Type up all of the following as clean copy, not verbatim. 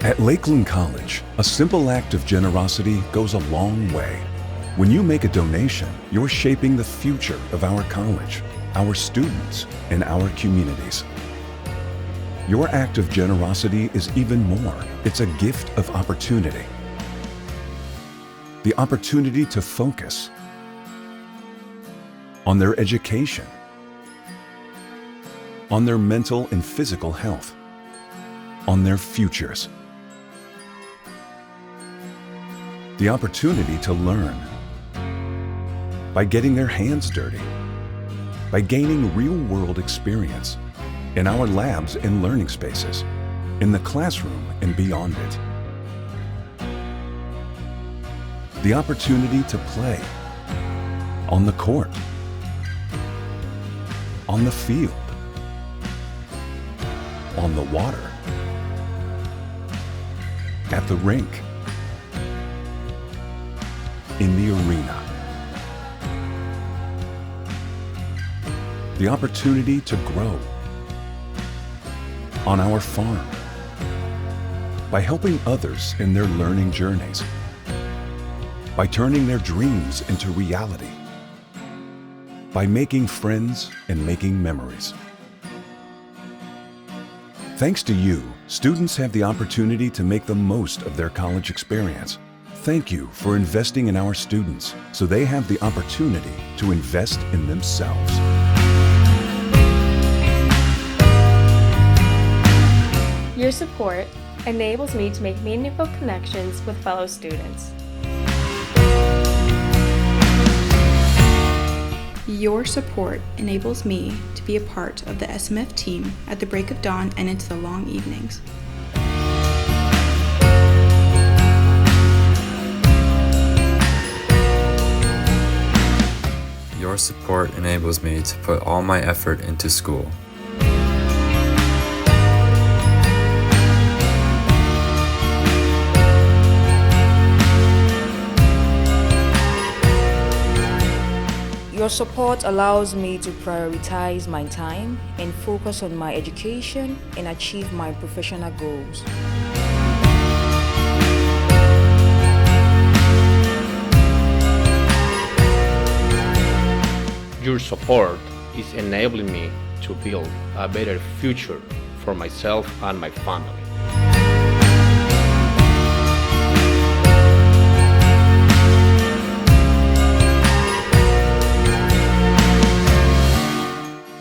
At Lakeland College, a simple act of generosity goes a long way. When you make a donation, you're shaping the future of our college, our students, and our communities. Your act of generosity is even more. It's a gift of opportunity. The opportunity to focus on their education, on their mental and physical health, on their futures. The opportunity to learn by getting their hands dirty, by gaining real-world experience in our labs and learning spaces, in the classroom and beyond it. The opportunity to play on the court, on the field, on the water, at the rink, in the arena. The opportunity to grow on our farm by helping others in their learning journeys, by turning their dreams into reality, by making friends and making memories. Thanks to you, students have the opportunity to make the most of their college experience. Thank you for investing in our students so they have the opportunity to invest in themselves. Your support enables me to make meaningful connections with fellow students. Your support enables me to be a part of the SMF team at the break of dawn and into the long evenings. Your support enables me to put all my effort into school. Your support allows me to prioritize my time and focus on my education and achieve my professional goals. Your support is enabling me to build a better future for myself and my family.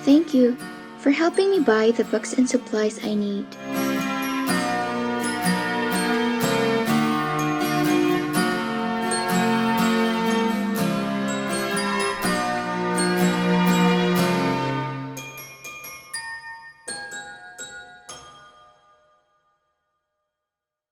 Thank you for helping me buy the books and supplies I need.